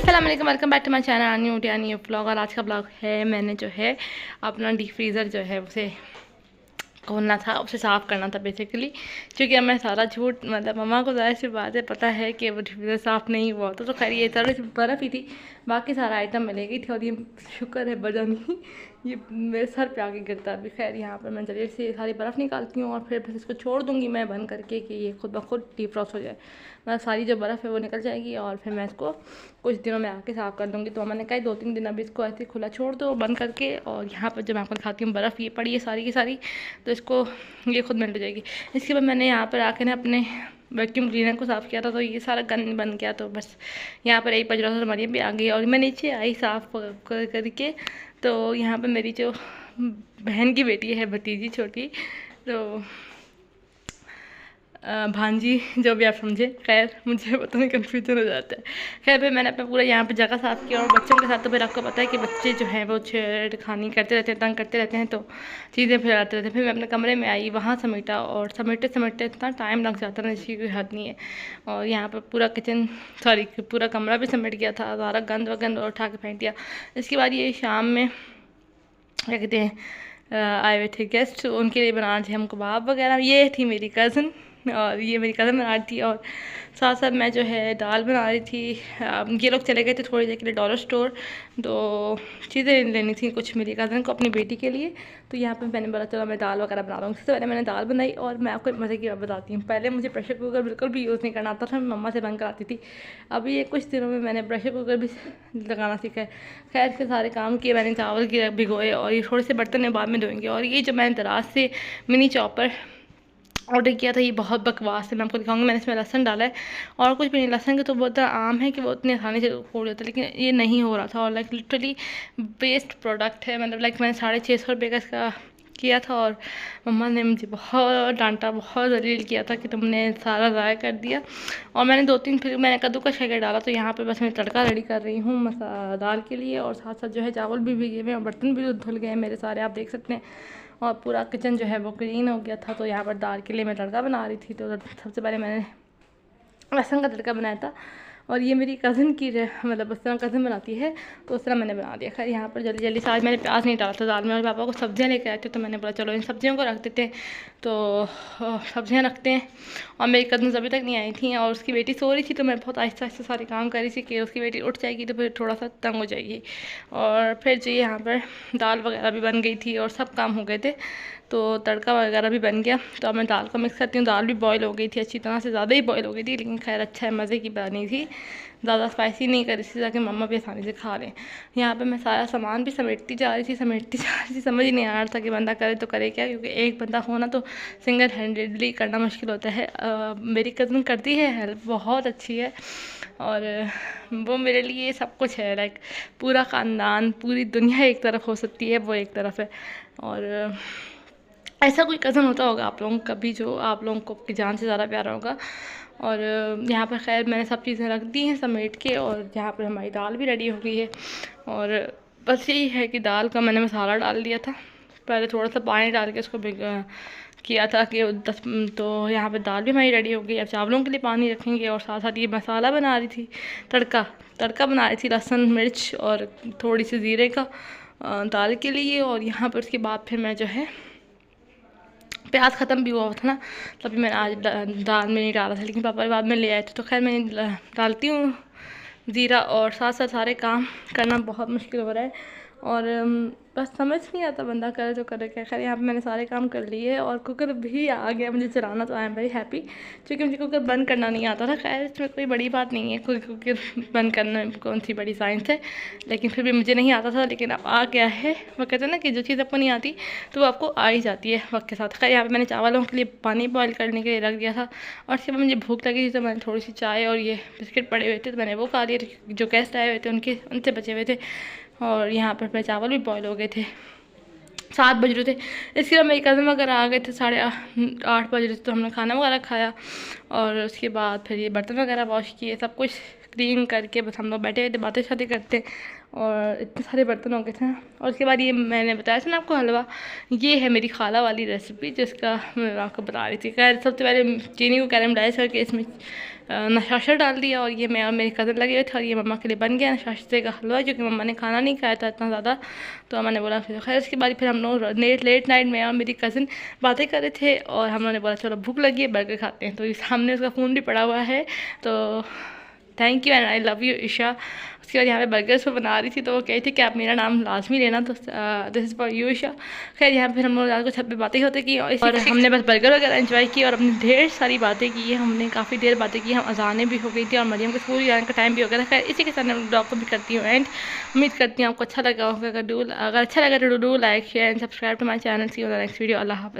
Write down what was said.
अस्सलाम वालेकुम, welcome back to my channel new new vlog. और आज का ब्लॉग है, मैंने जो है अपना डीप फ्रीज़र जो है उसे खोलना था, उसे साफ़ करना था बेसिकली। क्योंकि अब मैं सारा झूठ मतलब मम्मा को ज़ाहिर सी बात है पता है कि वो डीप फ्रीज़र साफ़ नहीं हुआ होता। तो खैर ये थोड़ी सी बर्फ़ ही थी, बाकी सारा आइटम मिल गई थी। और ये शुक्र है बजा नहीं, ये मेरे सर पे आके गिरता। अभी खैर यहाँ पर मैं जल्दी से सारी बर्फ़ निकालती हूँ और फिर बस इसको छोड़ दूँगी मैं बंद करके कि ये खुद ब खुद डिफ्रॉस्ट हो जाए। मतलब सारी जो बर्फ़ है वो निकल जाएगी और फिर मैं इसको कुछ दिनों में आके साफ़ कर दूँगी। तो मैंने कहा 2-3 दिन अभी इसको ऐसे खुला छोड़ दो बंद करके। और यहाँ पर जब मैं आपको दिखाती हूँ बर्फ़ ये पड़ी है सारी की सारी, तो इसको ये खुद मेल्ट हो जाएगी। इसके बाद मैंने यहाँ पर आके ना अपने वैक्यूम क्लीनर को साफ़ किया था, तो ये सारा गंद बन गया। तो बस यहाँ पर एक पजरा से मरियम भी आ गई और मैं नीचे आई साफ़ करके। तो यहाँ पर मेरी जो बहन की बेटी है, भतीजी छोटी, तो भांजी जो भी आप समझे, खैर मुझे पता नहीं कन्फ्यूजन हो जाता है। खैर फिर मैंने अपना पूरा यहाँ पे जगह साफ़ किया और बच्चों के साथ तो फिर आपको पता है कि बच्चे जो हैं वो छेड़खानी करते रहते हैं, तंग करते रहते हैं, तो चीज़ें फैलाते रहते हैं। फिर मैं अपने कमरे में आई, वहाँ समेटा और समेटते समेटते इतना टाइम लग जाता है इसकी कोई हद नहीं है। और यहाँ पर पूरा किचन पूरा कमरा भी समेट गया था, सारा गंद वगंद और उठा के फेंक दिया। इसके बाद ये शाम में क्या कहते हैं आए हुए थे गेस्ट, उनके लिए बना रहे थे हम कबाब वगैरह। ये थी मेरी कज़न और ये मेरी कज़न बना रही थी, और साथ साथ मैं जो है दाल बना रही थी। ये लोग चले गए थे थोड़ी देर के लिए डॉलर स्टोर, तो चीज़ें लेनी थी कुछ मेरी कज़न को अपनी बेटी के लिए। तो यहाँ पे मैंने बोला चलो मैं दाल वगैरह बना रहा हूँ। सबसे पहले मैंने दाल बनाई और मैं आपको मज़े की बात बताती हूँ। पहले मुझे प्रेशर कुकर बिल्कुल भी यूज़ नहीं करना आता था, मैं मम्मा से बंद कराती थी। अभी ये कुछ दिनों में मैंने प्रेशर कुकर भी लगाना सीखा है। खैर के सारे काम किए मैंने, चावल की भिगोए और ये थोड़े से बर्तन बाद में धोएंगे। और ये जो मैंने दराज से मिनी चॉपर ऑर्डर किया था, ये बहुत बकवास है, मैं आपको दिखाऊंगी। मैंने इसमें लहसुन डाला है और कुछ भी नहीं। लहसुन के तो बहुत आम है कि वो उतनी आसानी से फोड़ जाता है, लेकिन ये नहीं हो रहा था। और लाइक लिटरली वेस्ट प्रोडक्ट है। मतलब लाइक मैंने 650 रुपये का इसका किया था और मम्मा ने मुझे बहुत डांटा, बहुत जलील किया था कि तुमने सारा ज़ाया कर दिया। और मैंने 2-3 फिर मैंने कद्दूकस करके डाला। तो यहाँ पे बस मैं तड़का रेडी कर रही हूँ दाल के लिए, और साथ साथ जो है चावल भी भीगे हुए और बर्तन भी धुल गए हैं मेरे सारे, आप देख सकते हैं। और पूरा किचन जो है वो क्लीन हो गया था। तो यहाँ पर दाल के लिए मैं तड़का बना रही थी। तो सबसे पहले मैंने लहसुन का तड़का बनाया था, और ये मेरी कज़न की मतलब उस तरह कज़न बनाती है, तो उस तरह मैंने बना दिया। खैर यहाँ पर जल्दी जल्दी से आज मैंने प्याज नहीं डाला था दाल में, और पापा को सब्जियाँ लेके आए थे, तो मैंने बोला चलो इन सब्जियों को रख देते हैं। तो सब्जियाँ रखते हैं। और मेरी कज़न अभी तक नहीं आई थी और उसकी बेटी सो रही थी, तो मैं बहुत आहिस्ता आहिस्ता सारे काम कर रही थी कि उसकी बेटी उठ जाएगी तो फिर थोड़ा सा तंग हो जाएगी। और फिर जो यहाँ पर दाल वगैरह भी बन गई थी और सब काम हो गए थे, तो तड़का वगैरह भी बन गया। तो अब मैं दाल को मिक्स करती हूँ। दाल भी बॉईल हो गई थी अच्छी तरह से, ज़्यादा ही बॉईल हो गई थी, लेकिन खैर अच्छा है, मज़े की बनी थी। ज़्यादा स्पाइसी नहीं करी थी ताकि मम्मा भी आसानी से खा लें। यहाँ पे मैं सारा सामान भी समेटती जा रही थी, समझ ही नहीं आ रहा था कि बंदा करे तो करे क्या, क्योंकि एक बंदा हो ना तो सिंगल हैंडेडली करना मुश्किल होता है। मेरी कज़न करती है हेल्प, बहुत अच्छी है, और वो मेरे लिए सब कुछ है। लाइक पूरा ख़ानदान, पूरी दुनिया एक तरफ हो सकती है, वो एक तरफ है। और ऐसा कोई कज़न होता होगा आप लोगों का भी, जो आप लोगों को आपकी जान से ज़्यादा प्यारा होगा। और यहाँ पर खैर मैंने सब चीज़ें रख दी हैं समेट के, और यहाँ पर हमारी दाल भी रेडी हो गई है। और बस यही है कि दाल का मैंने मसाला डाल दिया था, पहले थोड़ा सा पानी डाल के उसको किया था कि 10। तो यहाँ पे दाल भी हमारी रेडी हो गई। अब चावलों के लिए पानी रखेंगे, और साथ साथ ये मसाला बना रही थी, तड़का बना रही थी लहसुन मिर्च और थोड़ी सी ज़ीरे का दाल के लिए। और यहाँ पर उसके बाद फिर मैं जो है प्याज ख़त्म भी हुआ था ना, तभी मैंने आज दाल में नहीं डाला था, लेकिन पापा बाद में ले आए थे। तो खैर मैं डालती हूँ ज़ीरा, और साथ साथ सारे काम करना बहुत मुश्किल हो रहा है। और बस समझ नहीं आता बंदा करे तो करे क्या। खैर यहाँ पे मैंने सारे काम कर लिए, और कुकर भी आ गया मुझे चलाना। तो आई एम वेरी हैप्पी, क्योंकि मुझे कुकर बंद करना नहीं आता था। खैर इसमें कोई बड़ी बात नहीं है, कुकर बंद करना कौन सी बड़ी साइंस है, लेकिन फिर भी मुझे नहीं आता था, लेकिन अब आ गया है। वो कहते हैं ना कि जो चीज़ आपको नहीं आती तो वो आपको आ ही जाती है वक्त के साथ। खैर यहाँ पर मैंने चावलों के लिए पानी बॉयल करने के लिए रख दिया था, और उसके बाद मुझे भूख लगी थी, तो मैंने थोड़ी सी चाय और ये बिस्किट पड़े हुए थे तो मैंने वो खा लिए। जो गेस्ट आए हुए थे उनसे बचे हुए थे। और यहाँ पर मेरे चावल भी बॉयल हो गए थे, 7 बज रहे थे। इसके बाद मेरी कज़न वगैरह आ गए थे, 8:30 बज रहे थे, तो हमने खाना वगैरह खाया। और उसके बाद फिर ये बर्तन वगैरह वॉश किए, सब कुछ क्लीन करके बस हम लोग बैठे हुए थे, बातें शातें करते, और इतने सारे बर्तन हो गए थे। और उसके बाद ये मैंने बताया था ना आपको हलवा, ये है मेरी खाला वाली रेसिपी जिसका मैं आपको बता रही थी। खैर सबसे पहले चीनी को कैरेमलाइज करके इसमें नशाशा डाल दिया, और ये मैं और मेरे कज़न लगे हुए थे, और ये मम्मा के लिए बन गया नशाशे का हलवा, जो कि मम्मा ने खाना नहीं खाया था इतना ज़्यादा, तो मम्मा ने बोला फिर। खैर उसके बाद फिर हम लोग लेट नाइट में और मेरी कज़न बातें कर रहे थे, और हम लोगों ने बोला चलो भूख लगी है बर्गर खाते हैं, तो सामने उसका फ़ोन भी पड़ा हुआ है। तो thank you and I love you Isha. उसके बाद यहाँ पे बर्गर्स वो बना रही थी, तो वो कही थी कि आप मेरा नाम लाजमी लेना, तो this is for you Isha. खैर यहाँ पे हम लोग रात को छत पे बातें होते की, और हमने बस बर्गर वगैरह एंजॉय की, और अपनी ढेर सारी बातें की। हमने काफ़ी देर बातें की, हम अजानें भी हो गई थी, और मरियम के स्कूल जाने का टाइम भी हो गया था। खैर इसी के साथ मैं ब्लॉग को भी करती हूँ एंड उम्मीद करती हूँ आपको अच्छा लगा होगा। अगर अच्छा लगा तो do like share and subscribe to my channel. See you in the next video. अल्लाह हाफ़िज़।